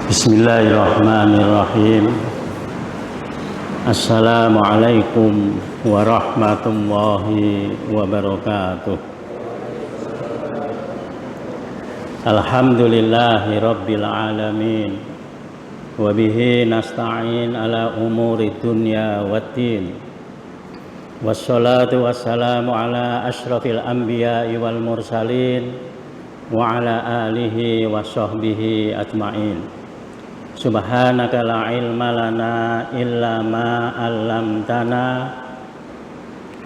Bismillahirrahmanirrahim. Assalamualaikum warahmatullahi wabarakatuh. Alhamdulillahi rabbil alamin. Wabihi nasta'in ala umuri dunya waddin. Wassalatu wassalamu ala ashrafil anbiya'i wal mursalin wa ala alihi wa sahbihi ajma'in. Subhanaka la ilma lana illa ma 'allamtana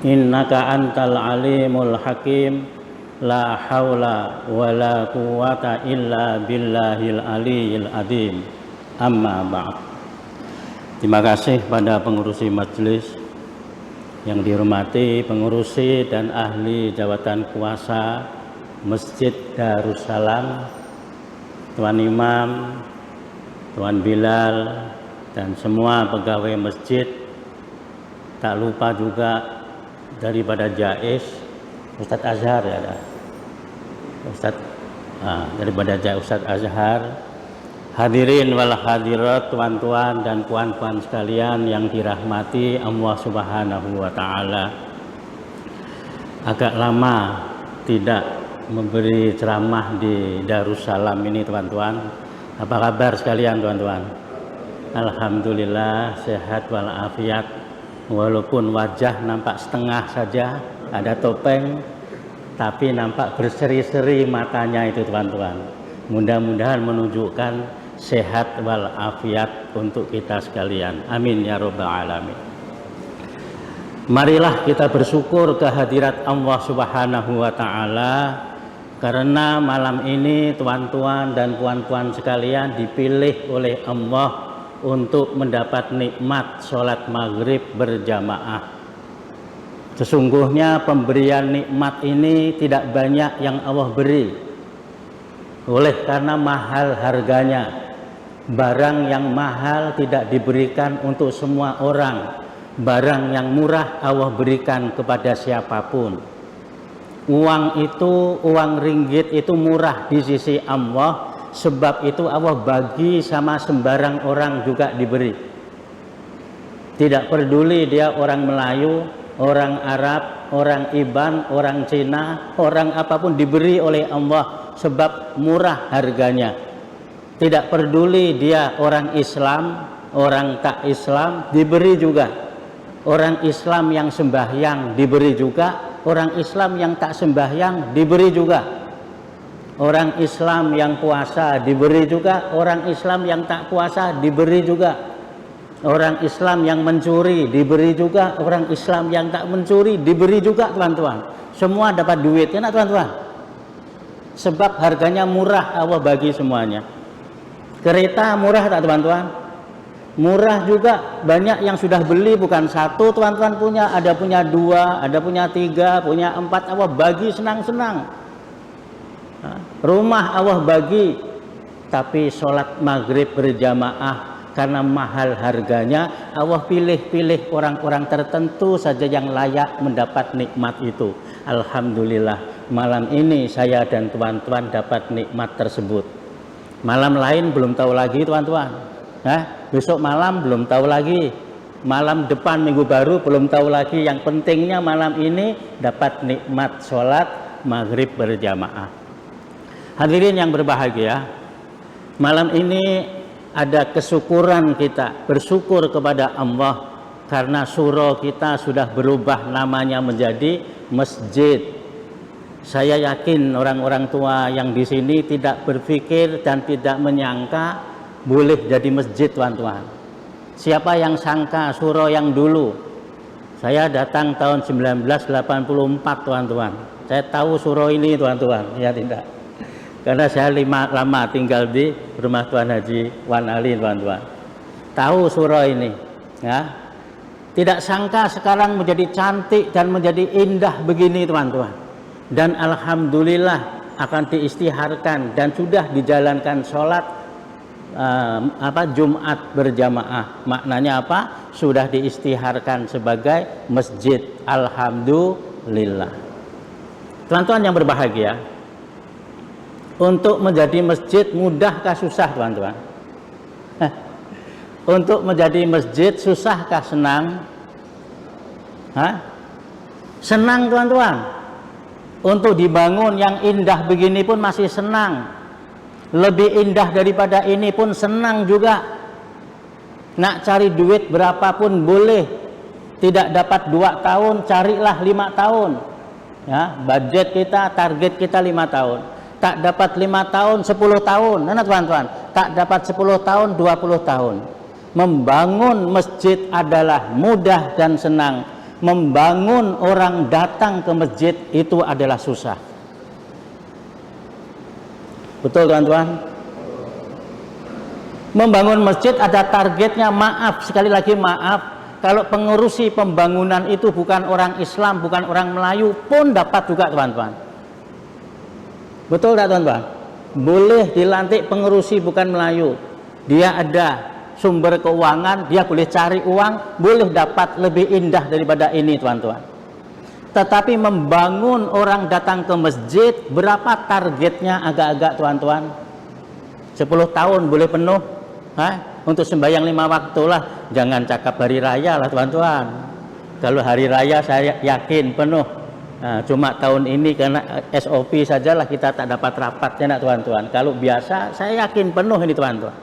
innaka antal alimul hakim. La haula wa la quwwata illa billahil aliyil azim. Amma ba'd. Terima kasih pada pengurusi majelis yang dihormati, pengurusi dan ahli jabatan kuasa Masjid Darussalam, Tuan Imam, Tuan Bilal, dan semua pegawai masjid. Tak lupa juga daripada Jais, Ustadz Azhar ya, daripada Ustadz Azhar. Hadirin wal hadirat, tuan-tuan dan puan-puan sekalian yang dirahmati Allah Subhanahu wa Ta'ala. Agak lama tidak memberi ceramah di Darussalam ini, teman-teman. Apa kabar sekalian, tuan-tuan? Alhamdulillah sehat walafiat. Walaupun wajah nampak setengah saja, ada topeng, tapi nampak berseri-seri matanya itu, teman-tuan. Mudah-mudahan menunjukkan sehat walafiat untuk kita sekalian. Amin ya rabbal alamin. Marilah kita bersyukur kehadirat Allah Subhanahu wa Ta'ala, karena malam ini tuan-tuan dan puan-puan sekalian dipilih oleh Allah untuk mendapat nikmat sholat maghrib berjamaah. Sesungguhnya pemberian nikmat ini tidak banyak yang Allah beri. Oleh karena mahal harganya, barang yang mahal tidak diberikan untuk semua orang. Barang yang murah Allah berikan kepada siapapun. Uang itu, uang ringgit itu murah di sisi Allah, sebab itu Allah bagi sama sembarang orang juga diberi. Tidak peduli dia orang Melayu, orang Arab, orang Iban, orang Cina, orang apapun diberi oleh Allah sebab murah harganya. Tidak peduli dia orang Islam, orang tak Islam, diberi juga. Orang Islam yang sembahyang diberi juga. Orang Islam yang tak sembahyang diberi juga. Orang Islam yang puasa diberi juga. Orang Islam yang tak puasa diberi juga. Orang Islam yang mencuri diberi juga. Orang Islam yang tak mencuri diberi juga, teman-tuan. Semua dapat duit, ya, teman-tuan. Sebab harganya murah, Allah bagi semuanya. Kereta murah tak, teman-tuan? Murah juga, banyak yang sudah beli, bukan satu teman-teman punya, ada punya dua, ada punya tiga, punya empat, Allah bagi senang-senang. Rumah Allah bagi, tapi sholat maghrib berjamaah karena mahal harganya, Allah pilih-pilih orang-orang tertentu saja yang layak mendapat nikmat itu. Alhamdulillah, malam ini saya dan tuan-tuan dapat nikmat tersebut. Malam lain belum tahu lagi, tuan-tuan. Besok malam belum tahu lagi, malam depan minggu baru belum tahu lagi. Yang pentingnya malam ini dapat nikmat sholat maghrib berjamaah. Hadirin yang berbahagia, malam ini ada kesyukuran kita, bersyukur kepada Allah karena surau kita sudah berubah namanya menjadi masjid. Saya yakin orang-orang tua yang di sini tidak berpikir dan tidak menyangka boleh jadi masjid, tuan-tuan. Siapa yang sangka surau yang dulu? Saya datang tahun 1984, tuan-tuan. Saya tahu surau ini, tuan-tuan. Ya tidak. Karena saya lama tinggal di rumah Tuan Haji Wan Ali, tuan-tuan. Tahu surau ini. Ya. Tidak sangka sekarang menjadi cantik dan menjadi indah begini, teman-tuan. Dan alhamdulillah akan diistiharkan dan sudah dijalankan sholat Jumat berjamaah. Maknanya apa? Sudah diistiharkan sebagai masjid. Alhamdulillah. Teman-teman yang berbahagia, untuk menjadi masjid mudahkah susah, teman-teman? Untuk menjadi masjid susahkah senang? Hah? Senang tuan-tuan. Untuk dibangun yang indah begini pun masih senang. Lebih indah daripada ini pun senang juga. Nak cari duit berapapun boleh. Tidak dapat 2 tahun, carilah 5 tahun. Ya, budget kita, target kita 5 tahun. Tak dapat 5 tahun, 10 tahun. Nah, tuan-tuan, tak dapat 10 tahun, 20 tahun. Membangun masjid adalah mudah dan senang. Membangun orang datang ke masjid itu adalah susah. Betul tuan-tuan? Membangun masjid ada targetnya. Maaf, sekali lagi maaf, kalau pengurusi pembangunan itu bukan orang Islam, bukan orang Melayu pun dapat juga tuan-tuan. Betul tak tuan-tuan? Boleh dilantik pengurusi bukan Melayu. Dia ada sumber keuangan, dia boleh cari uang, boleh dapat lebih indah daripada ini tuan-tuan. Tetapi membangun orang datang ke masjid, berapa targetnya agak-agak tuan-tuan? 10 tahun boleh penuh. Untuk sembahyang 5 waktu lah. Jangan cakap hari raya lah tuan-tuan. Kalau hari raya saya yakin penuh. Cuma tahun ini karena SOP sajalah kita tak dapat rapatnya nak tuan-tuan. Kalau biasa saya yakin penuh ini tuan-tuan.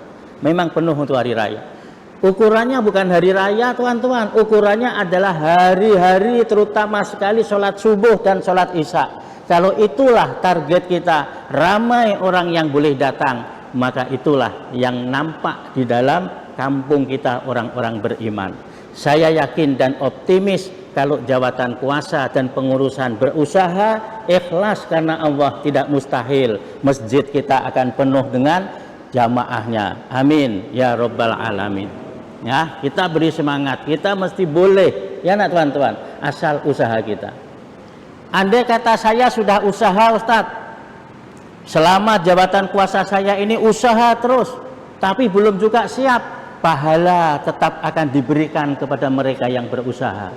Memang penuh untuk hari raya. Ukurannya bukan hari raya tuan-tuan, ukurannya adalah hari-hari terutama sekali sholat subuh dan sholat isya. Kalau itulah target kita, ramai orang yang boleh datang, maka itulah yang nampak di dalam kampung kita orang-orang beriman. Saya yakin dan optimis kalau jabatan kuasa dan pengurusan berusaha ikhlas karena Allah, tidak mustahil masjid kita akan penuh dengan jamaahnya. Amin ya rabbal alamin. Ya, kita beri semangat, kita mesti boleh ya nak tuan-tuan, asal usaha kita. Andai kata saya sudah usaha Ustadz, selama jabatan kuasa saya ini usaha terus, tapi belum juga siap, pahala tetap akan diberikan kepada mereka yang berusaha.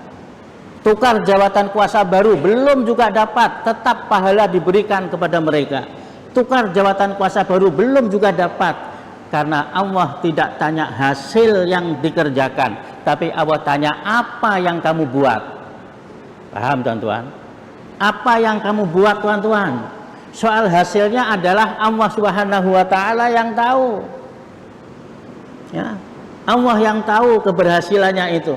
Tukar jabatan kuasa baru belum juga dapat, tetap pahala diberikan kepada mereka. Tukar jabatan kuasa baru belum juga dapat, karena Allah tidak tanya hasil yang dikerjakan, tapi Allah tanya apa yang kamu buat. Paham tuan-tuan? Apa yang kamu buat tuan-tuan? Soal hasilnya adalah Allah Subhanahu wa ta'ala yang tahu. Ya, Allah yang tahu keberhasilannya itu.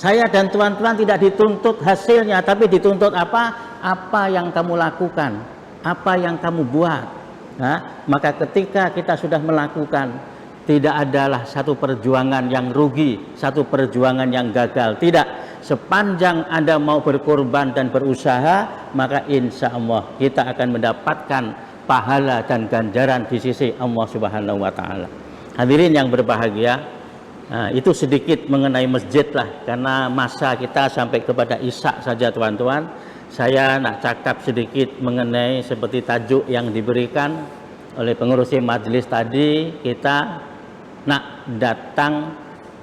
Saya dan tuan-tuan tidak dituntut hasilnya, tapi dituntut apa? Apa yang kamu lakukan, apa yang kamu buat. Nah, maka ketika kita sudah melakukan, tidak adalah satu perjuangan yang rugi, satu perjuangan yang gagal. Tidak, sepanjang Anda mau berkorban dan berusaha, maka insya Allah kita akan mendapatkan pahala dan ganjaran di sisi Allah Subhanahu wa ta'ala. Hadirin yang berbahagia, itu sedikit mengenai masjid lah, karena masa kita sampai kepada Isya saja tuan-tuan. Saya nak cakap sedikit mengenai seperti tajuk yang diberikan oleh pengurusi majelis tadi. Kita nak datang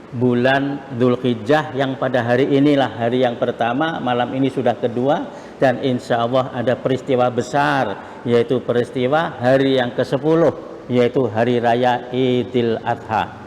bulan Dzulhijjah yang pada hari inilah hari yang pertama, malam ini sudah kedua, dan insya Allah ada peristiwa besar, yaitu peristiwa hari yang ke-10, yaitu hari raya Idul Adha.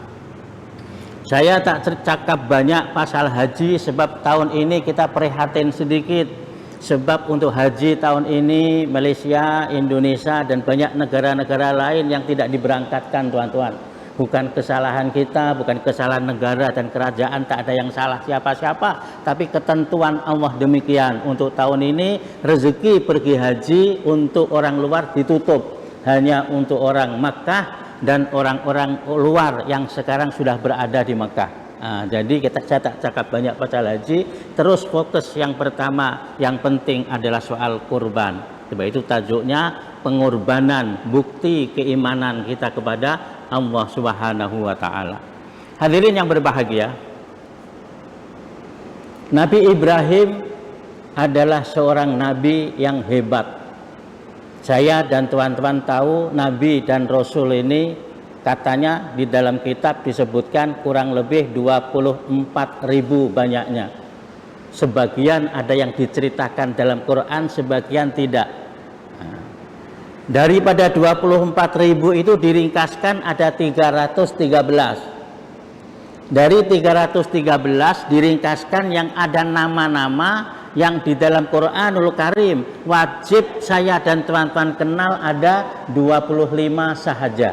Saya tak cakap banyak pasal haji sebab tahun ini kita prihatin sedikit. Sebab untuk haji tahun ini Malaysia, Indonesia dan banyak negara-negara lain yang tidak diberangkatkan tuan-tuan. Bukan kesalahan kita, bukan kesalahan negara dan kerajaan, tak ada yang salah siapa-siapa, tapi ketentuan Allah demikian. Untuk tahun ini rezeki pergi haji untuk orang luar ditutup, hanya untuk orang Makkah dan orang-orang luar yang sekarang sudah berada di Makkah. Jadi saya tak cakap banyak pasal haji, terus fokus yang pertama, yang penting adalah soal kurban. Sebab itu tajuknya pengorbanan, bukti keimanan kita kepada Allah Subhanahu wa ta'ala. Hadirin yang berbahagia, Nabi Ibrahim adalah seorang nabi yang hebat. Saya dan teman-teman tahu Nabi dan Rasul ini katanya di dalam kitab disebutkan kurang lebih 24.000 banyaknya. Sebagian ada yang diceritakan dalam Quran, sebagian tidak. Daripada 24.000 itu diringkaskan ada 313. Dari 313 diringkaskan yang ada nama-nama yang di dalam Quranul Karim wajib saya dan teman-teman kenal ada 25 sahaja.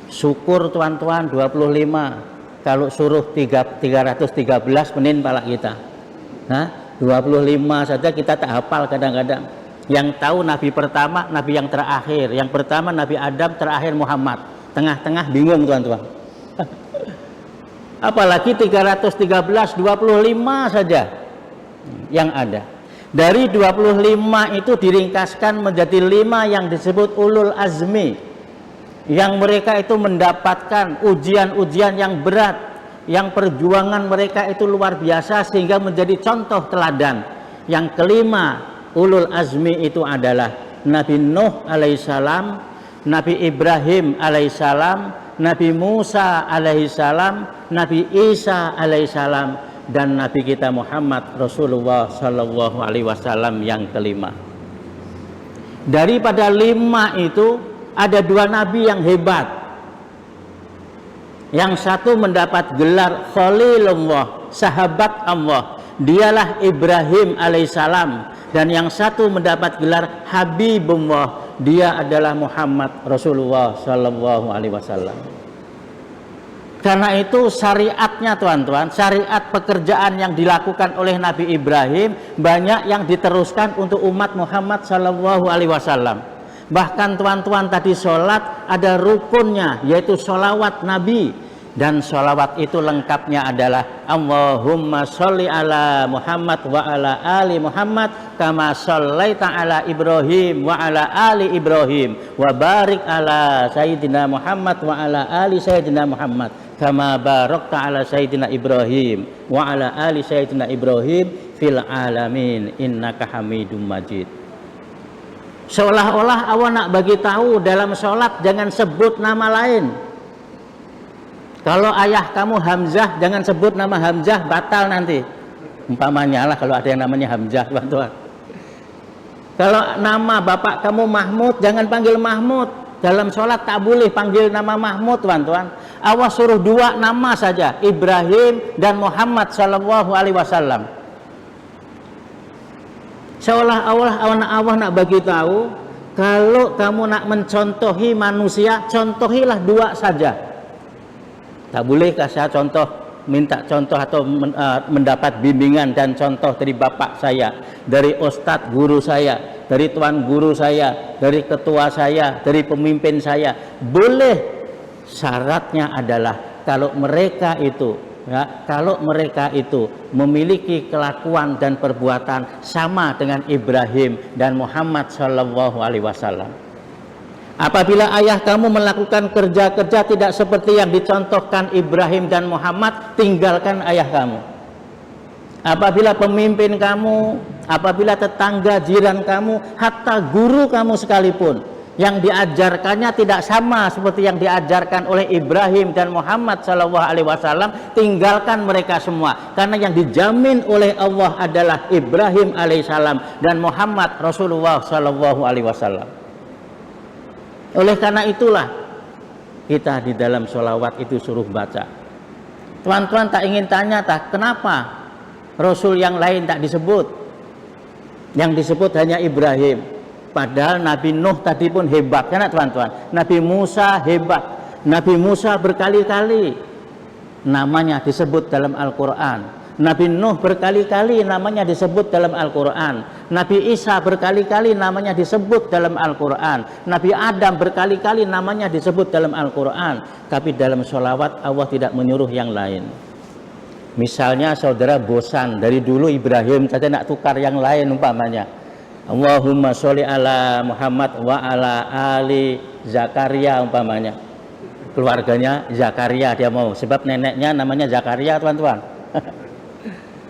Syukur tuan-tuan 25. Kalau suruh 313 penin pala kita. Nah, 25 saja kita tak hafal kadang-kadang. Yang tahu Nabi pertama, Nabi yang terakhir. Yang pertama Nabi Adam, terakhir Muhammad. Tengah-tengah bingung tuan-tuan. Apalagi 313, 25 saja yang ada. Dari 25 itu diringkaskan menjadi 5 yang disebut ulul azmi. Yang mereka itu mendapatkan ujian-ujian yang berat, yang perjuangan mereka itu luar biasa sehingga menjadi contoh teladan. Yang kelima ulul azmi itu adalah Nabi Nuh alaihissalam, Nabi Ibrahim alaihissalam, Nabi Musa alaihissalam, Nabi Isa alaihissalam, dan Nabi kita Muhammad Rasulullah sallallahu alaihi wasallam yang kelima. Daripada 5 itu ada 2 nabi yang hebat. Yang satu mendapat gelar Khalilullah, sahabat Allah, dialah Ibrahim alaihissalam. Dan yang satu mendapat gelar Habibullah, dia adalah Muhammad Rasulullah sallallahu alaihi wasallam. Karena itu syariatnya tuan-tuan, syariat pekerjaan yang dilakukan oleh Nabi Ibrahim banyak yang diteruskan untuk umat Muhammad sallallahu alaihi wasallam. Bahkan tuan-tuan tadi sholat ada rukunnya, yaitu sholawat Nabi. Dan sholawat itu lengkapnya adalah Allahumma sholli ala Muhammad wa ala ali Muhammad kama shollaita ala Ibrahim wa ala ali Ibrahim wa barik ala Sayyidina Muhammad wa ala ali Sayyidina Muhammad kama barakta ala Sayyidina Ibrahim wa ala ali Sayyidina Ibrahim fil alamin innaka hamidum majid. Seolah-olah awak nak bagi tahu dalam sholat jangan sebut nama lain. Kalau ayah kamu Hamzah jangan sebut nama Hamzah, batal nanti. Umpamanya lah kalau ada yang namanya Hamzah, teman-teman. Kalau nama bapak kamu Mahmud jangan panggil Mahmud. Dalam sholat tak boleh panggil nama Mahmud, teman-teman. Awas suruh 2 nama saja, Ibrahim dan Muhammad sallallahu alaihi wasallam. Seolah-olah awak nak bagi tahu, kalau kamu nak mencontohi manusia, contohilah 2 saja. Tak bolehkah saya minta contoh atau mendapat bimbingan dan contoh dari bapak saya, dari ustadz guru saya, dari tuan guru saya, dari ketua saya, dari pemimpin saya? Boleh. Syaratnya adalah kalau mereka itu memiliki kelakuan dan perbuatan sama dengan Ibrahim dan Muhammad sallallahu alaihi wasallam. Apabila ayah kamu melakukan kerja-kerja tidak seperti yang dicontohkan Ibrahim dan Muhammad, tinggalkan ayah kamu. Apabila pemimpin kamu, apabila tetangga jiran kamu, hatta guru kamu sekalipun, yang diajarkannya tidak sama seperti yang diajarkan oleh Ibrahim dan Muhammad sallallahu alaihi wasallam, tinggalkan mereka semua. Karena yang dijamin oleh Allah adalah Ibrahim alaihissalam dan Muhammad Rasulullah sallallahu alaihi wasallam. Oleh karena itulah kita di dalam sholawat itu suruh baca. Tuan-tuan tak ingin tanya tak kenapa Rasul yang lain tak disebut? Yang disebut hanya Ibrahim. Padahal Nabi Nuh tadi pun hebat, kan teman-tuan? Nabi Musa hebat. Nabi Musa berkali-kali namanya disebut dalam Al-Quran. Nabi Nuh berkali-kali namanya disebut dalam Al-Quran. Nabi Isa berkali-kali namanya disebut dalam Al-Quran. Nabi Adam berkali-kali namanya disebut dalam Al-Quran. Tapi dalam sholawat Allah tidak menyuruh yang lain. Misalnya saudara bosan, dari dulu Ibrahim saja nak tukar yang lain umpamanya. Allahumma sholli ala Muhammad wa ala ali Zakaria umpamanya. Keluarganya Zakaria dia mau, sebab neneknya namanya Zakaria, teman-teman.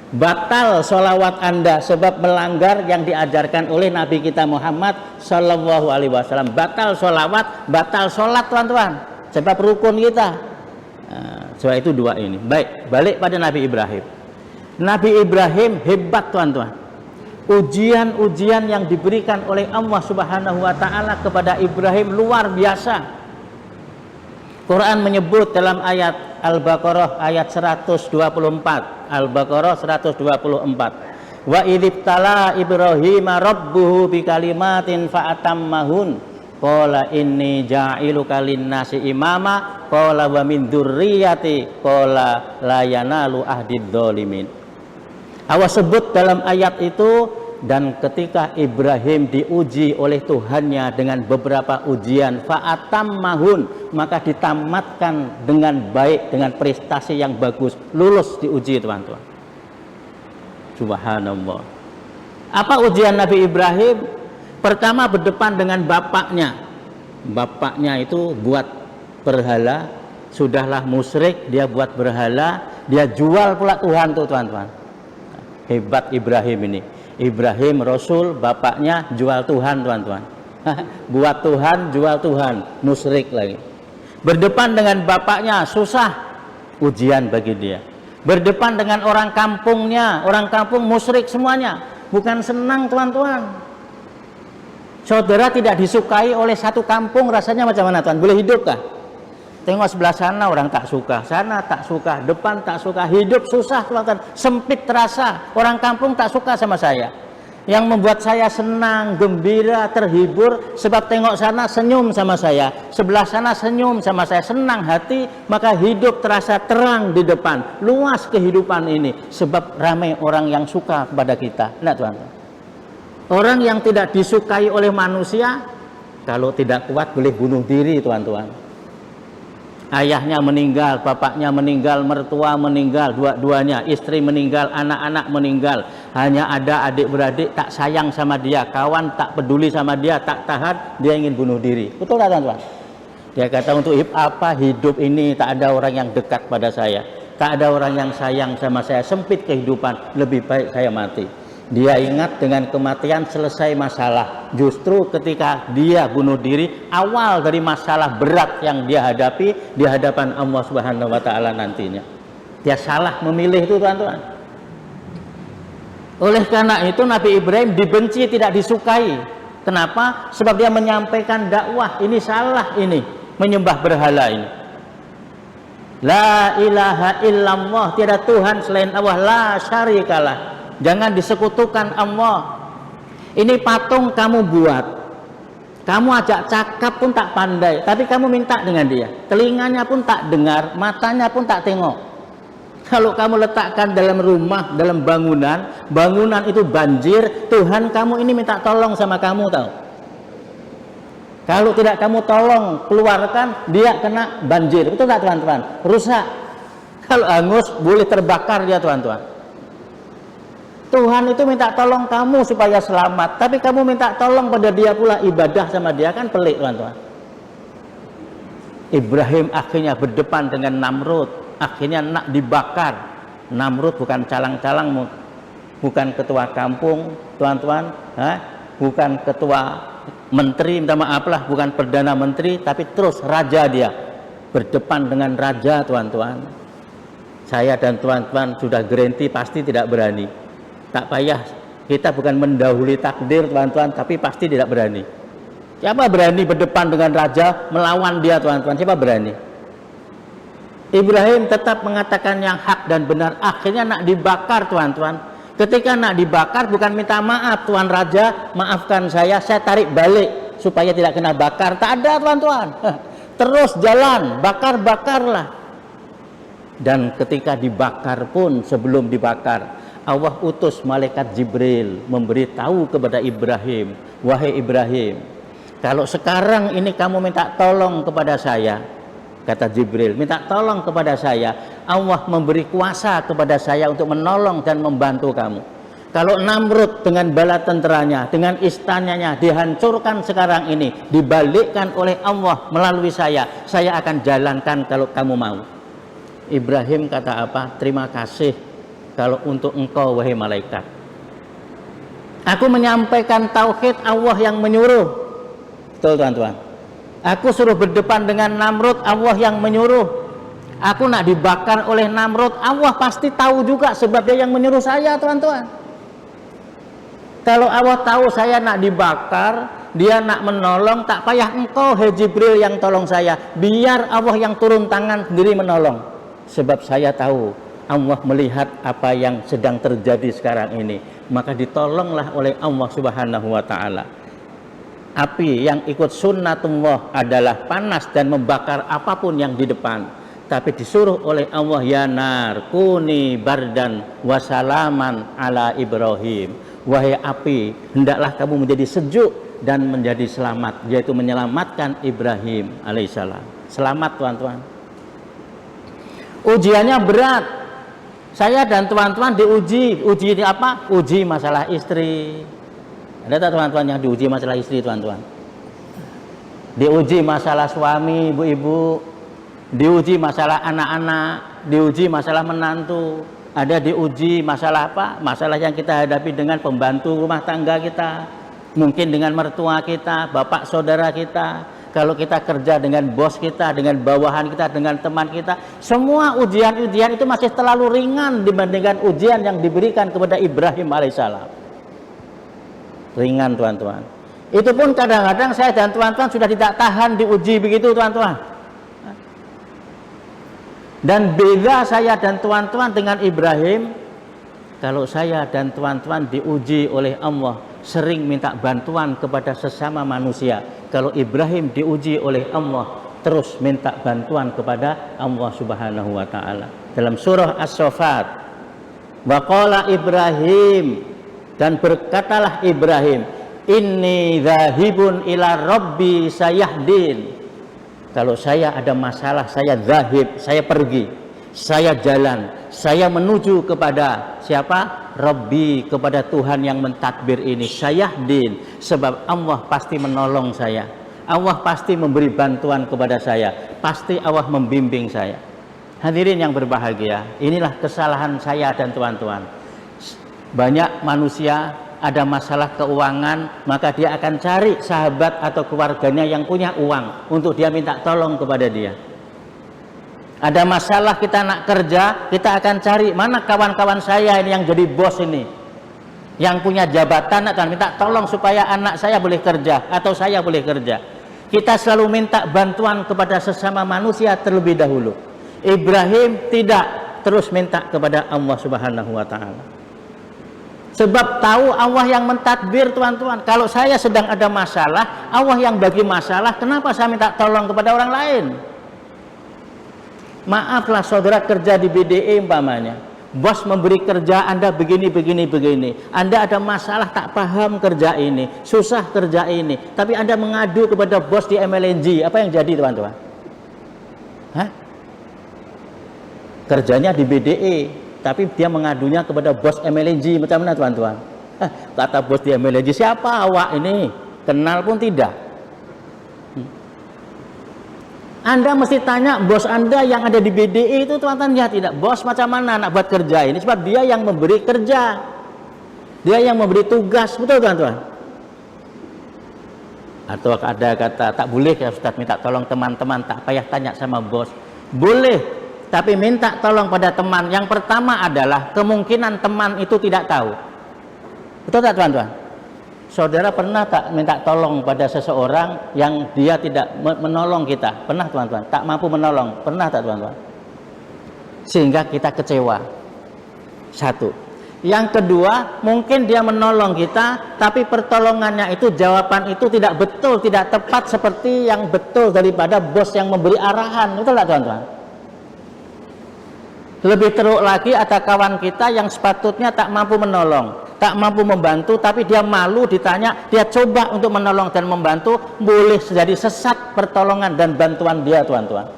Batal sholawat Anda sebab melanggar yang diajarkan oleh Nabi kita Muhammad sallallahu alaihi wasallam. Batal sholawat, batal sholat, teman-teman, sebab rukun kita. Sebab itu 2 ini. Baik, balik pada Nabi Ibrahim. Nabi Ibrahim hebat, teman-teman. Ujian-ujian yang diberikan oleh Allah Subhanahu wa taala kepada Ibrahim luar biasa. Quran menyebut dalam ayat Al-Baqarah ayat 124. Al-Baqarah 124. Wa idzibtala Ibrahima rabbuhu bikalimatin fa'atammahun. Qala inni ja'iluka linnasi imama. Qala wa min dzurriyyati. Qala la yanalu ahdidz dzalimin. Allah sebut dalam ayat itu, dan ketika Ibrahim diuji oleh Tuhannya dengan beberapa ujian, fa'atammahun, maka ditamatkan dengan baik, dengan prestasi yang bagus, lulus diuji, teman-teman. Subhanallah. Apa ujian Nabi Ibrahim? Pertama, berdepan dengan bapaknya. Bapaknya itu buat berhala, sudahlah musyrik, dia buat berhala, dia jual pula Tuhan tuh, teman-teman. Hebat Ibrahim ini. Ibrahim Rasul, bapaknya jual Tuhan, teman-teman. Buat Tuhan, jual Tuhan, musyrik lagi. Berdepan dengan bapaknya susah, ujian bagi dia. Berdepan dengan orang kampungnya, orang kampung musyrik semuanya, bukan senang, teman-teman. Saudara tidak disukai oleh satu kampung, rasanya macam mana, Tuhan? Boleh hidup kah? Tengok sebelah sana orang tak suka, sana tak suka, depan tak suka, hidup susah, teman-teman, sempit terasa. Orang kampung tak suka sama saya. Yang membuat saya senang, gembira, terhibur, sebab tengok sana senyum sama saya, sebelah sana senyum sama saya, senang hati, maka hidup terasa terang di depan, luas kehidupan ini, sebab ramai orang yang suka kepada kita. Nah, teman-teman, orang yang tidak disukai oleh manusia, kalau tidak kuat boleh bunuh diri, teman-teman. Ayahnya meninggal, bapaknya meninggal, mertua meninggal, dua-duanya, istri meninggal, anak-anak meninggal. Hanya ada adik-beradik tak sayang sama dia, kawan tak peduli sama dia, tak tahan, dia ingin bunuh diri. Betul tak, teman-teman? Dia kata, untuk apa hidup ini, tak ada orang yang dekat pada saya, tak ada orang yang sayang sama saya, sempit kehidupan, lebih baik saya mati. Dia ingat dengan kematian selesai masalah. Justru ketika dia bunuh diri, awal dari masalah berat yang dia hadapi di hadapan Allah Subhanahu wa taala nantinya. Dia salah memilih itu, teman-teman. Oleh karena itu Nabi Ibrahim dibenci, tidak disukai. Kenapa? Sebab dia menyampaikan dakwah, ini salah, ini menyembah berhala ini. La ilaha illallah, tiada Tuhan selain Allah, la syarikalah. Jangan disekutukan Allah. Ini patung kamu buat, kamu ajak cakap pun tak pandai, tapi kamu minta dengan dia, telinganya pun tak dengar, matanya pun tak tengok. Kalau kamu letakkan dalam rumah, dalam bangunan, bangunan itu banjir, Tuhan kamu ini minta tolong sama kamu, tahu? Kalau tidak kamu tolong keluarkan, dia kena banjir, betul tak, teman-teman? Rusak. Kalau hangus boleh terbakar dia, teman-teman. Tuhan itu minta tolong kamu supaya selamat, tapi kamu minta tolong pada dia pula, ibadah sama dia, kan pelik, teman-teman. Ibrahim akhirnya berdepan dengan Namrud, akhirnya nak dibakar. Namrud bukan calang-calang, bukan ketua kampung, teman-teman, bukan ketua menteri, minta maaf lah, bukan perdana menteri, tapi terus raja dia. Berdepan dengan raja, teman-teman. Saya dan teman-teman sudah garanti pasti tidak berani. Tak payah, kita bukan mendahului takdir, teman-teman, tapi pasti tidak berani. Siapa berani berdepan dengan raja melawan dia, teman-teman? Siapa berani? Ibrahim tetap mengatakan yang hak dan benar, akhirnya nak dibakar, teman-teman. Ketika nak dibakar bukan minta maaf, Tuan Raja, maafkan saya tarik balik supaya tidak kena bakar. Tak ada, teman-teman. Terus jalan, bakar-bakarlah. Dan ketika dibakar pun, sebelum dibakar, Allah utus malaikat Jibril memberitahu kepada Ibrahim, wahai Ibrahim, kalau sekarang ini kamu minta tolong kepada saya, kata Jibril, minta tolong kepada saya, Allah memberi kuasa kepada saya untuk menolong dan membantu kamu. Kalau Namrud dengan bala tenteranya, dengan istananya dihancurkan sekarang ini, dibalikkan oleh Allah melalui saya akan jalankan kalau kamu mau. Ibrahim kata apa? Terima kasih kalau untuk engkau, wahai malaikat. Aku menyampaikan tauhid, Allah yang menyuruh. Betul, teman-teman. Aku suruh berdepan dengan Namrud, Allah yang menyuruh. Aku nak dibakar oleh Namrud, Allah pasti tahu juga sebab dia yang menyuruh saya, teman-teman. Kalau Allah tahu saya nak dibakar, dia nak menolong, tak payah engkau hai Jibril yang tolong saya, biar Allah yang turun tangan sendiri menolong. Sebab saya tahu Allah melihat apa yang sedang terjadi sekarang ini, maka ditolonglah oleh Allah Subhanahu wa ta'ala. Api yang ikut sunnatullah adalah panas dan membakar apapun yang di depan, tapi disuruh oleh Allah, ya nar kuni bardan wasalaman ala Ibrahim, wahai api hendaklah kamu menjadi sejuk dan menjadi selamat, yaitu menyelamatkan Ibrahim alaihissalam. Selamat teman-teman. Ujiannya berat. Saya dan teman-teman diuji. Uji apa? Uji masalah istri. Ada tak teman-teman yang diuji masalah istri, teman-teman? Diuji masalah suami, ibu-ibu. Diuji masalah anak-anak. Diuji masalah menantu. Ada diuji masalah apa? Masalah yang kita hadapi dengan pembantu rumah tangga kita. Mungkin dengan mertua kita, bapak saudara kita. Kalau kita kerja dengan bos kita, dengan bawahan kita, dengan teman kita. Semua ujian-ujian itu masih terlalu ringan dibandingkan ujian yang diberikan kepada Ibrahim alaihissalam. Ringan, teman-teman. Itu pun kadang-kadang saya dan teman-teman sudah tidak tahan diuji begitu, teman-teman. Dan beda saya dan teman-teman dengan Ibrahim. Kalau saya dan teman-teman diuji oleh Allah, sering minta bantuan kepada sesama manusia. Kalau Ibrahim diuji oleh Allah, terus minta bantuan kepada Allah Subhanahu wa ta'ala. Dalam surah As-Saffat, wa qala Ibrahim, dan berkatalah Ibrahim, inni dzahibun ila rabbi sayahdin. Kalau saya ada masalah, saya zahib, saya pergi, saya jalan, saya menuju kepada siapa? Rabbi, kepada Tuhan yang mentadbir ini, sayahdin. Sebab Allah pasti menolong saya, Allah pasti memberi bantuan kepada saya, pasti Allah membimbing saya. Hadirin yang berbahagia, inilah kesalahan saya dan teman-teman. Banyak manusia ada masalah keuangan, maka dia akan cari sahabat atau keluarganya yang punya uang untuk dia minta tolong kepada dia. Ada masalah kita nak kerja, kita akan cari mana kawan-kawan saya ini yang jadi bos ini, yang punya jabatan, akan minta tolong supaya anak saya boleh kerja atau saya boleh kerja. Kita selalu minta bantuan kepada sesama manusia terlebih dahulu. Ibrahim tidak, terus minta kepada Allah Subhanahu wa ta'ala. Sebab tahu Allah yang mentadbir, teman-teman. Kalau saya sedang ada masalah, Allah yang bagi masalah, kenapa saya minta tolong kepada orang lain? Maaflah saudara kerja di BDE umpamanya, bos memberi kerja Anda begini. Anda ada masalah, tak paham kerja ini, susah kerja ini, tapi Anda mengadu kepada bos di MLNG, apa yang jadi, teman-teman? Hah? Kerjanya di BDE, tapi dia mengadunya kepada bos MLNG, macam mana, teman-teman? Kata bos di MLNG, siapa awak ini? Kenal pun tidak. Anda mesti tanya bos Anda yang ada di BDE itu, teman-teman, ya tidak. Bos macam mana nak buat kerja ini? Sebab dia yang memberi kerja, dia yang memberi tugas, betul, teman-teman? Atau ada kata, tak boleh ya Ustaz minta tolong teman-teman, tak payah tanya sama bos. Boleh, tapi minta tolong pada teman. Yang pertama adalah kemungkinan teman itu tidak tahu. Betul tak, teman-teman? Saudara pernah tak minta tolong pada seseorang yang dia tidak menolong kita? Pernah, teman-teman? Tak mampu menolong, pernah tak, teman-teman? Sehingga kita kecewa. Satu. Yang kedua, mungkin dia menolong kita, tapi pertolongannya itu, jawaban itu tidak betul, tidak tepat seperti yang betul daripada bos yang memberi arahan. Betul tak, teman-teman? Lebih teruk lagi, ada kawan kita yang sepatutnya tak mampu menolong, tak mampu membantu, tapi dia malu ditanya, dia coba untuk menolong dan membantu, boleh jadi sesat pertolongan dan bantuan dia, teman-teman.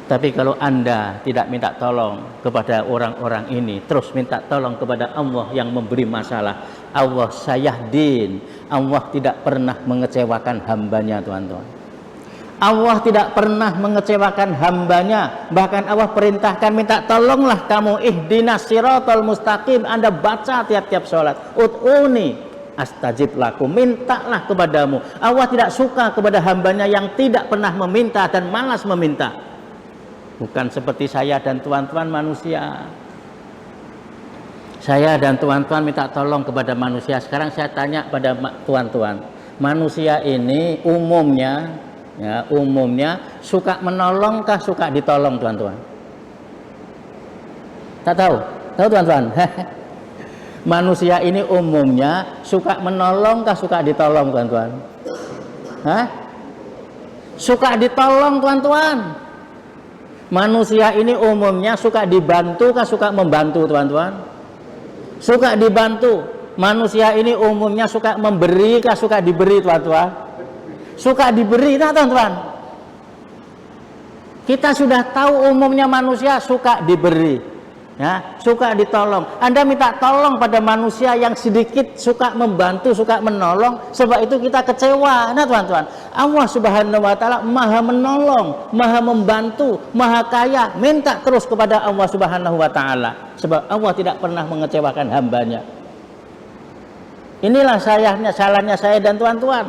Tapi kalau Anda tidak minta tolong kepada orang-orang ini, terus minta tolong kepada Allah yang memberi masalah, Allah sayahdin, Allah tidak pernah mengecewakan hambanya, teman-teman. Allah tidak pernah mengecewakan hambanya. Bahkan Allah perintahkan, minta tolonglah kamu, ihdinas siratal mustaqim. Anda baca tiap-tiap sholat, ud'uni astajib lakum, mintalah kepadamu. Allah tidak suka kepada hambanya yang tidak pernah meminta dan malas meminta. Bukan seperti saya dan teman-teman manusia. Saya dan tuan-tuan minta tolong kepada manusia. Sekarang saya tanya pada tuan-tuan, manusia ini umumnya, ya, umumnya suka menolong kah suka ditolong, tuan-tuan? Tak tahu? Tahu, tuan-tuan? Manusia ini umumnya suka menolong kah suka ditolong, tuan-tuan? Hah? Suka ditolong, tuan-tuan. Manusia ini umumnya suka dibantu kah suka membantu, tuan-tuan? Suka dibantu. Manusia ini umumnya suka memberi kah suka diberi, tuan-tuan? Suka diberi, nah, tuan-tuan. Kita sudah tahu umumnya manusia suka diberi, ya, suka ditolong. Anda minta tolong pada manusia yang sedikit suka membantu, suka menolong, sebab itu kita kecewa. Nah, tuan-tuan, Allah Subhanahu wa taala Maha menolong, Maha membantu, Maha kaya. Minta terus kepada Allah Subhanahu wa taala, sebab Allah tidak pernah mengecewakan hambanya. Inilah salahnya saya dan tuan-tuan.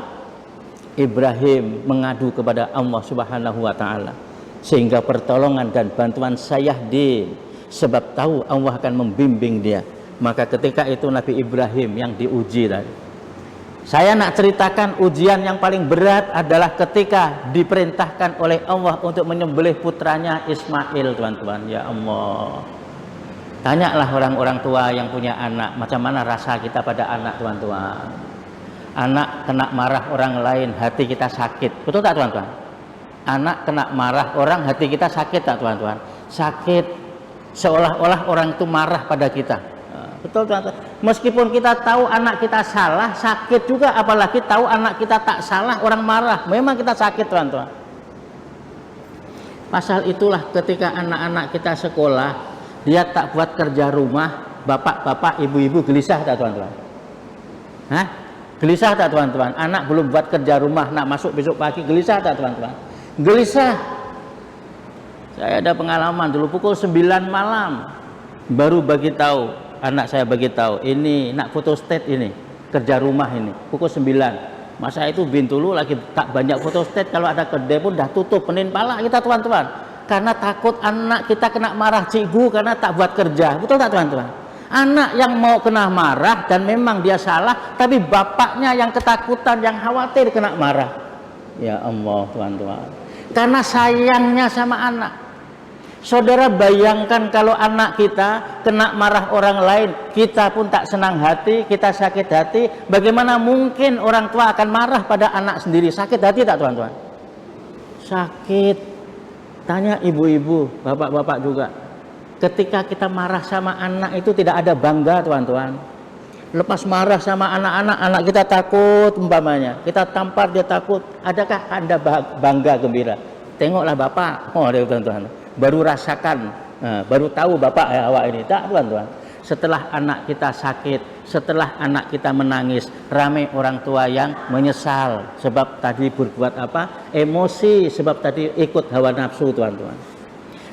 Ibrahim mengadu kepada Allah Subhanahu wa taala, sehingga pertolongan dan bantuan Sayyahdin, sebab tahu Allah akan membimbing dia. Maka ketika itu Nabi Ibrahim yang diuji tadi. Saya nak ceritakan ujian yang paling berat adalah ketika diperintahkan oleh Allah untuk menyembelih putranya Ismail, tuan-tuan. Ya Allah. Tanyalah orang-orang tua yang punya anak, macam mana rasa kita pada anak, tuan-tuan. Anak kena marah orang lain, hati kita sakit. Betul tak, tuan-tuan? Anak kena marah orang, hati kita sakit tak, tuan-tuan? Sakit, seolah-olah orang itu marah pada kita. Betul, tuan-tuan? Meskipun kita tahu anak kita salah, sakit juga. Apalagi tahu anak kita tak salah, orang marah. Memang kita sakit, tuan-tuan. Pasal itulah ketika anak-anak kita sekolah, dia tak buat kerja rumah, bapak-bapak, ibu-ibu gelisah tak, tuan-tuan? Hah? Gelisah tak, tuan-tuan? Anak belum buat kerja rumah, nak masuk besok pagi, gelisah tak, tuan-tuan? Gelisah. Saya ada pengalaman dulu pukul 9 malam baru bagi tahu, anak saya bagi tahu, ini nak photostat ini, kerja rumah ini, pukul 9. Masa itu Bintulu lagi tak banyak photostat, kalau ada kedai pun dah tutup, penin pala kita, tuan-tuan. Karena takut anak kita kena marah cikgu karena tak buat kerja. Betul tak, tuan-tuan? Anak yang mau kena marah dan memang dia salah, tapi bapaknya yang ketakutan, yang khawatir kena marah. Ya Allah, tuan-tuan. Karena sayangnya sama anak. Saudara bayangkan kalau anak kita kena marah orang lain, kita pun tak senang hati, kita sakit hati. Bagaimana mungkin orang tua akan marah pada anak sendiri? Sakit hati tak, tuan-tuan? Sakit. Tanya ibu-ibu, bapak-bapak juga. Ketika kita marah sama anak itu tidak ada bangga, tuan-tuan. Lepas marah sama anak-anak, anak kita takut umpamanya. Kita tampar dia takut. Adakah Anda bangga, gembira? Tengoklah bapak, oh dia, tuan-tuan. Baru rasakan, baru tahu bapak ya awak ini. Tak, tuan-tuan. Setelah anak kita sakit, setelah anak kita menangis, ramai orang tua yang menyesal sebab tadi berbuat apa? Emosi, sebab tadi ikut hawa nafsu, tuan-tuan.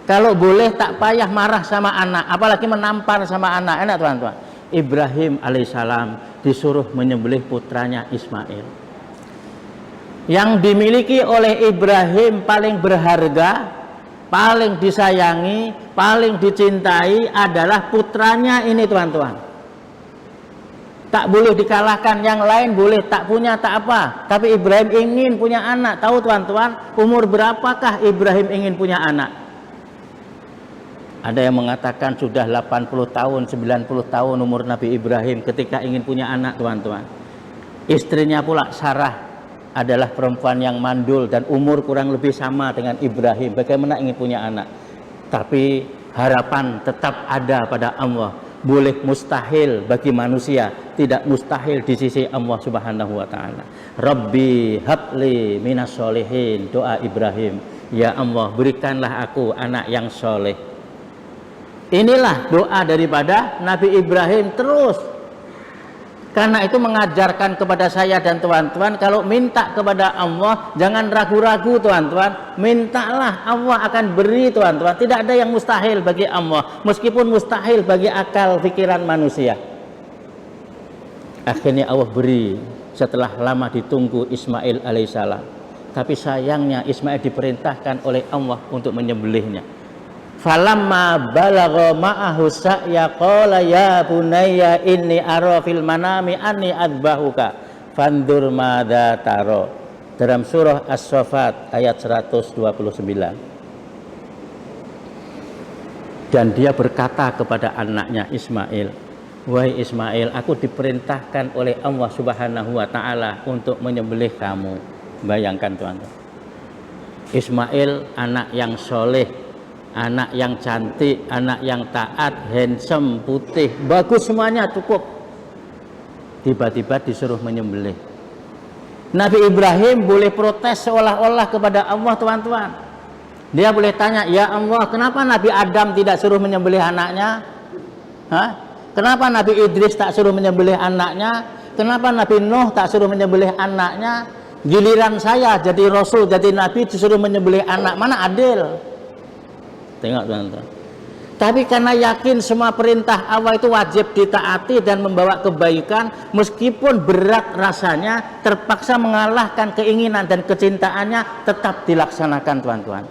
Kalau boleh tak payah marah sama anak, apalagi menampar sama anak, enak, tuan-tuan. Ibrahim alaihissalam disuruh menyembelih putranya Ismail. Yang dimiliki oleh Ibrahim paling berharga, paling disayangi, paling dicintai adalah putranya ini, tuan-tuan. Tak boleh dikalahkan. Yang lain boleh tak punya, tak apa. Tapi Ibrahim ingin punya anak. Tahu, tuan-tuan, umur berapakah Ibrahim ingin punya anak? Ada yang mengatakan sudah 80 tahun, 90 tahun umur Nabi Ibrahim ketika ingin punya anak, tuan-tuan. Istrinya pula Sarah adalah perempuan yang mandul dan umur kurang lebih sama dengan Ibrahim. Bagaimana ingin punya anak? Tapi harapan tetap ada pada Allah. Boleh mustahil bagi manusia, tidak mustahil di sisi Allah Subhanahu wa taala. Rabbi habli minas sholihin, doa Ibrahim. Ya Allah, berikanlah aku anak yang soleh. Inilah doa daripada Nabi Ibrahim terus. Karena itu mengajarkan kepada saya dan teman-teman, kalau minta kepada Allah jangan ragu-ragu, tuan-tuan. Mintalah, Allah akan beri, tuan-tuan. Tidak ada yang mustahil bagi Allah, meskipun mustahil bagi akal pikiran manusia. Akhirnya Allah beri setelah lama ditunggu Ismail alaihissalam. Tapi sayangnya Ismail diperintahkan oleh Allah untuk menyembelihnya. Falamma balagha ma'ahu sa'ya qala ya bunayya inni ara fil manami anni adbahuka fandur madza tara. Dalam surah As-Saffat ayat 129. Dan dia berkata kepada anaknya Ismail, wahai Ismail, aku diperintahkan oleh Allah Subhanahu wa taala untuk menyembelih kamu. Bayangkan teman-teman, Ismail anak yang soleh, anak yang cantik, anak yang taat, handsome, putih, bagus, semuanya cukup. Tiba-tiba disuruh menyembelih. Nabi Ibrahim boleh protes seolah-olah kepada Allah, teman-teman. Dia boleh tanya, ya Allah, kenapa Nabi Adam tidak suruh menyembelih anaknya? Hah? Kenapa Nabi Idris tak suruh menyembelih anaknya? Kenapa Nabi Nuh tak suruh menyembelih anaknya? Giliran saya jadi Rasul, jadi Nabi disuruh menyembelih anak, mana adil? Tengok teman-teman. Tapi karena yakin semua perintah Allah itu wajib ditaati dan membawa kebaikan, meskipun berat rasanya, terpaksa mengalahkan keinginan dan kecintaannya, tetap dilaksanakan teman-teman.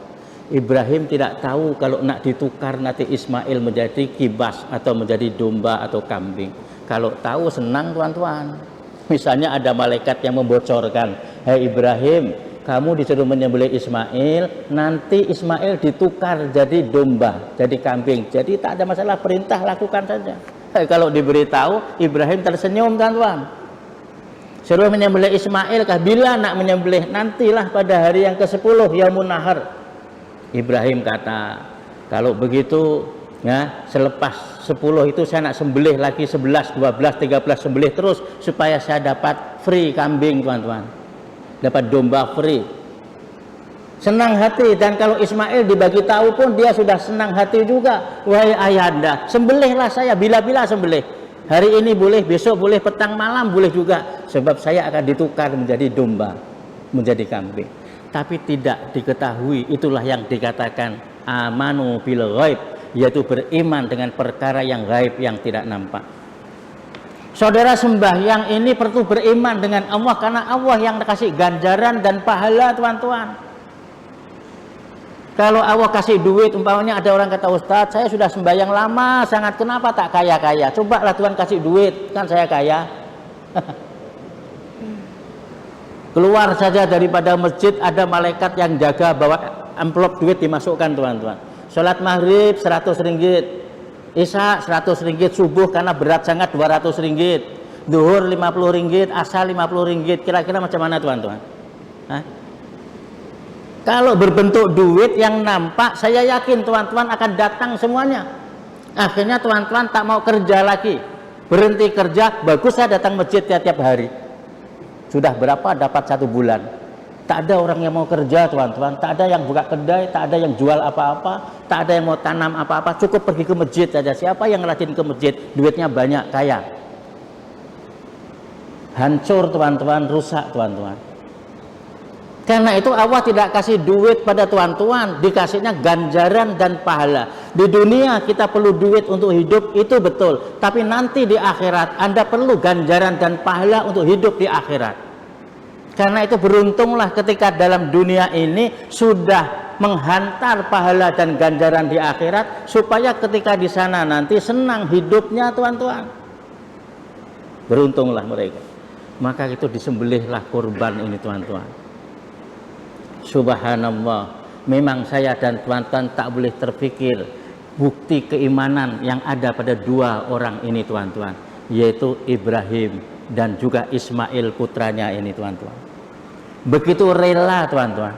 Ibrahim tidak tahu kalau nak ditukar nanti Ismail menjadi kibas atau menjadi domba atau kambing. Kalau tahu senang teman-teman. Misalnya ada malaikat yang membocorkan, hai Ibrahim, kamu disuruh menyembelih Ismail, nanti Ismail ditukar jadi domba, jadi kambing. Jadi tak ada masalah, perintah lakukan saja. Kalau diberitahu, Ibrahim tersenyum teman-teman. Suruh menyembelih Ismail, kah bila nak menyembelih? Nantilah pada hari yang ke-10 Yaumun Nahar. Ibrahim kata, kalau begitu ya, selepas 10 itu saya nak sembelih lagi 11, 12, 13 sembelih terus supaya saya dapat free kambing teman-teman, dapat domba free. Senang hati. Dan kalau Ismail dibagi tahu pun dia sudah senang hati juga. Wahai ayahanda, sembelihlah saya, bila-bila sembelih. Hari ini boleh, besok boleh, petang malam boleh juga, sebab saya akan ditukar menjadi domba, menjadi kambing. Tapi tidak diketahui, itulah yang dikatakan amanu bil ghaib, yaitu beriman dengan perkara yang gaib, yang tidak nampak. Saudara, sembahyang ini perlu beriman dengan Allah, karena Allah yang kasih ganjaran dan pahala teman-teman. Kalau Allah kasih duit, umpamanya ada orang kata, Ustadz saya sudah sembahyang lama sangat, kenapa tak kaya-kaya? Cobalah Tuhan kasih duit, kan saya kaya. Keluar saja daripada masjid ada malaikat yang jaga bawa amplop duit dimasukkan teman-teman. Sholat maghrib 100 ringgit, Isya 100 ringgit, subuh karena berat sangat 200 ringgit, duhur 50 ringgit, asar 50 ringgit. Kira-kira macam mana teman-teman? Kalau berbentuk duit yang nampak, saya yakin teman-teman akan datang semuanya. Akhirnya teman-teman tak mau kerja lagi, berhenti kerja, bagus saya datang masjid tiap-tiap hari. Sudah berapa? Dapat 1 bulan. Tak ada orang yang mau kerja teman-teman, tak ada yang buka kedai, tak ada yang jual apa-apa, tak ada yang mau tanam apa-apa, cukup pergi ke masjid saja. Siapa yang rajin ke masjid, duitnya banyak, kaya. Hancur teman-teman, rusak teman-teman. Karena itu Allah tidak kasih duit pada teman-teman, dikasihnya ganjaran dan pahala. Di dunia kita perlu duit untuk hidup, itu betul. Tapi nanti di akhirat Anda perlu ganjaran dan pahala untuk hidup di akhirat. Karena itu beruntunglah ketika dalam dunia ini sudah menghantar pahala dan ganjaran di akhirat, supaya ketika di sana nanti senang hidupnya teman-teman. Beruntunglah mereka. Maka itu disembelihlah kurban ini teman-teman. Subhanallah, memang saya dan teman-teman tak boleh terpikir bukti keimanan yang ada pada 2 orang ini teman-teman, yaitu Ibrahim dan juga Ismail putranya ini teman-teman. Begitu rela teman-teman.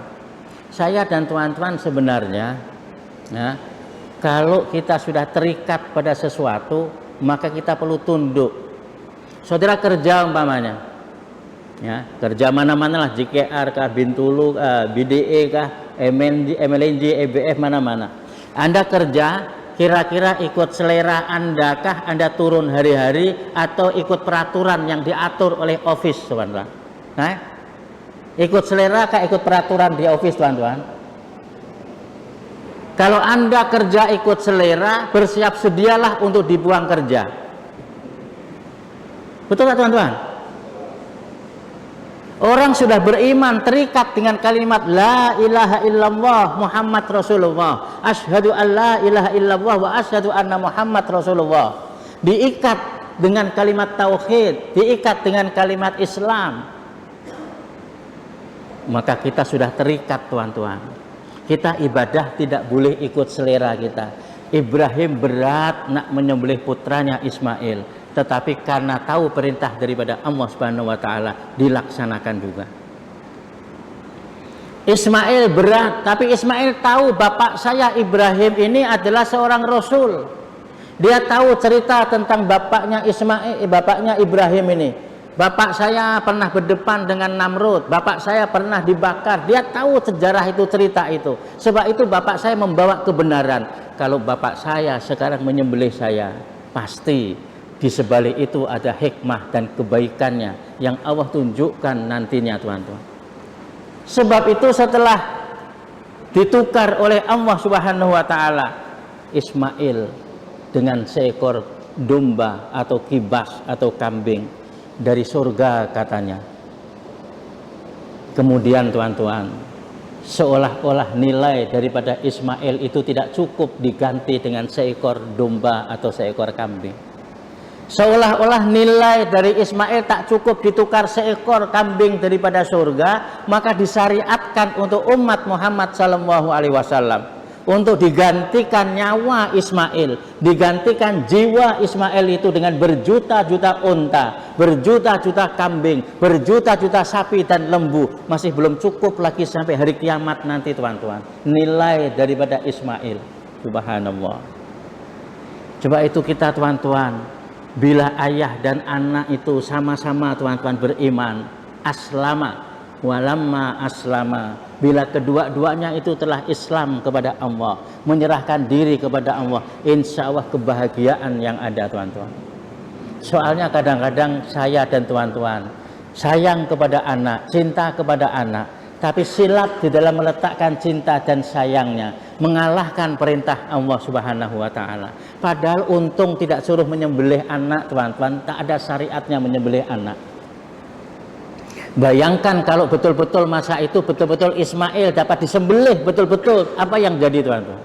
Saya dan teman-teman sebenarnya ya, kalau kita sudah terikat pada sesuatu, maka kita perlu tunduk. Saudara kerja umpamanya ya, kerja mana-mana lah, JKR kah, Bintulu, BDE kah, MLNJ, EBF, mana-mana. Anda kerja, kira-kira ikut selera Anda kah Anda turun hari-hari, atau ikut peraturan yang diatur oleh office teman-teman? Nah, ikut selera kah ikut peraturan di office teman-teman? Kalau Anda kerja ikut selera, bersiap sedialah untuk dibuang kerja. Betul nggak teman-teman? Orang sudah beriman, terikat dengan kalimat la ilaha illallah Muhammad Rasulullah, asyhadu an la ilaha illallah wa asyhadu anna Muhammad Rasulullah. Diikat dengan kalimat tauhid, diikat dengan kalimat Islam. Maka kita sudah terikat, tuan-tuan. Kita ibadah tidak boleh ikut selera kita. Ibrahim berat nak menyembelih putranya Ismail, tetapi karena tahu perintah daripada Allah Subhanahu wa taala dilaksanakan juga. Ismail berat, tapi Ismail tahu bapak saya Ibrahim ini adalah seorang rasul. Dia tahu cerita tentang bapaknya Ismail, bapaknya Ibrahim ini. Bapak saya pernah berdepan dengan Namrud, bapak saya pernah dibakar. Dia tahu sejarah itu, cerita itu. Sebab itu bapak saya membawa kebenaran. Kalau bapak saya sekarang menyembelih saya, pasti di sebalik itu ada hikmah dan kebaikannya yang Allah tunjukkan nantinya, tuan-tuan. Sebab itu setelah ditukar oleh Allah Subhanahu wa taala Ismail dengan seekor domba atau kibas atau kambing dari surga katanya. Kemudian, tuan-tuan, seolah-olah nilai daripada Ismail itu tidak cukup diganti dengan seekor domba atau seekor kambing. Seolah-olah nilai dari Ismail tak cukup ditukar seekor kambing daripada surga, maka disyariatkan untuk umat Muhammad SAW untuk digantikan nyawa Ismail, digantikan jiwa Ismail itu dengan berjuta-juta unta, berjuta-juta kambing, berjuta-juta sapi dan lembu. Masih belum cukup lagi sampai hari kiamat nanti, tuan-tuan, nilai daripada Ismail. Subhanallah. Coba itu kita, tuan-tuan, bila ayah dan anak itu sama-sama, tuan-tuan, beriman, aslama walamma aslama, bila kedua-duanya itu telah Islam kepada Allah, menyerahkan diri kepada Allah, insya Allah kebahagiaan yang ada, tuan-tuan. Soalnya kadang-kadang saya dan tuan-tuan sayang kepada anak, cinta kepada anak, tapi silap di dalam meletakkan cinta dan sayangnya, mengalahkan perintah Allah Subhanahu wa taala. Padahal untung tidak suruh menyembelih anak, tuan-tuan, tak ada syariatnya menyembelih anak. Bayangkan kalau betul-betul masa itu betul-betul Ismail dapat disembelih betul-betul, apa yang jadi, tuan-tuan?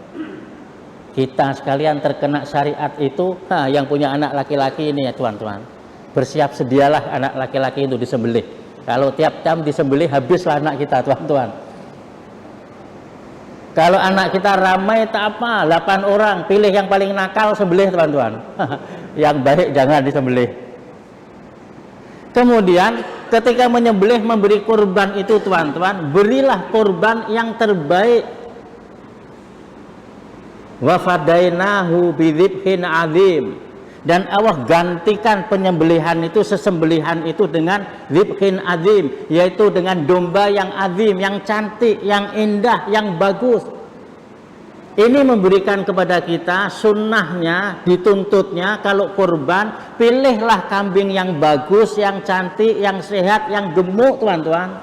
Kita sekalian terkena syariat itu, yang punya anak laki-laki ini ya, tuan-tuan, bersiap sedialah anak laki-laki itu disembelih. Kalau tiap jam disembelih, habislah anak kita, tuan-tuan. Kalau anak kita ramai tak apa, 8 orang, pilih yang paling nakal, sembelih, tuan-tuan. Yang baik jangan disembelih. Kemudian ketika menyembelih, memberi kurban itu, tuan-tuan, berilah kurban yang terbaik. Wa fadainahu bidzibhin azim, dan Allah gantikan penyembelihan itu, sesembelihan itu dengan dzibhin azim, yaitu dengan domba yang azim, yang cantik, yang indah, yang bagus. Ini memberikan kepada kita sunnahnya, dituntutnya kalau kurban, pilihlah kambing yang bagus, yang cantik, yang sehat, yang gemuk, tuan-tuan.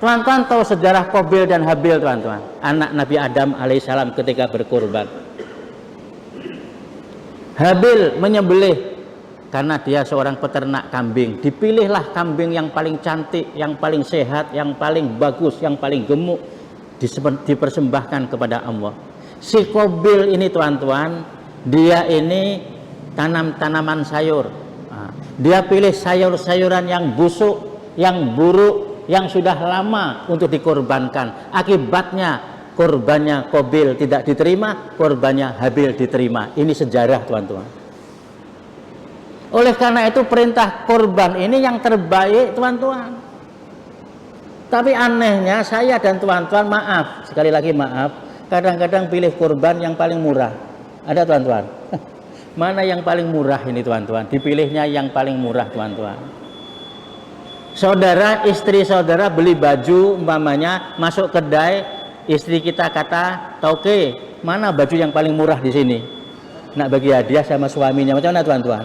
Tuan-tuan tahu sejarah Qabil dan Habil, tuan-tuan, anak Nabi Adam alaihissalam ketika berkurban. Habil menyembelih karena dia seorang peternak kambing. Dipilihlah kambing yang paling cantik, yang paling sehat, yang paling bagus, yang paling gemuk, dipersembahkan kepada Allah. Si Qabil ini, tuan-tuan, dia ini tanam tanaman sayur. Dia pilih sayur-sayuran yang busuk, yang buruk, yang sudah lama untuk dikorbankan. Akibatnya korbannya Qabil tidak diterima, korbannya Habil diterima. Ini sejarah, tuan-tuan. Oleh karena itu perintah korban ini yang terbaik, tuan-tuan. Tapi anehnya saya dan tuan-tuan, maaf, sekali lagi maaf, kadang-kadang pilih kurban yang paling murah. Ada, tuan-tuan? Mana yang paling murah ini, tuan-tuan? Dipilihnya yang paling murah, tuan-tuan. Saudara, istri saudara beli baju, umpamanya masuk kedai, istri kita kata, "Tauke, mana baju yang paling murah di sini?" Nak bagi hadiah sama suaminya. Macam mana, tuan-tuan?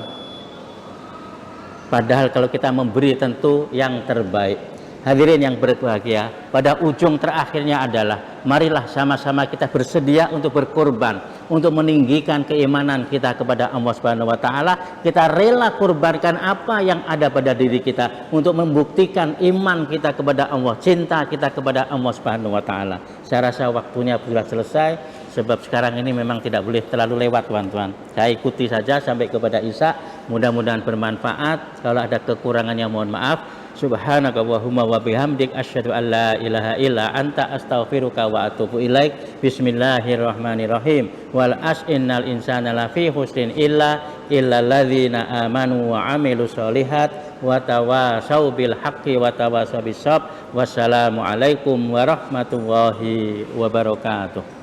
Padahal kalau kita memberi tentu yang terbaik. Hadirin yang berbahagia, pada ujung terakhirnya adalah marilah sama-sama kita bersedia untuk berkorban, untuk meninggikan keimanan kita kepada Allah Subhanahu wa taala, kita rela kurbankan apa yang ada pada diri kita untuk membuktikan iman kita kepada Allah, cinta kita kepada Allah Subhanahu wa taala. Saya rasa waktunya sudah selesai, sebab sekarang ini memang tidak boleh terlalu lewat, teman-teman. Saya ikuti saja sampai kepada Isya. Mudah-mudahan bermanfaat. Kalau ada kekurangannya mohon maaf. Subhanaka Allahumma wa bihamdik asyhadu an la ilaha illa anta astaghfiruka wa atubu ilaik. Bismillahirrahmanirrahim. Wal innal insana lafi husnin illa alladzina amanu wa amilus solihat wa tawasau bil haqqi wa tawasau bis sabr. Wassalamu alaikum warahmatullahi wabarakatuh.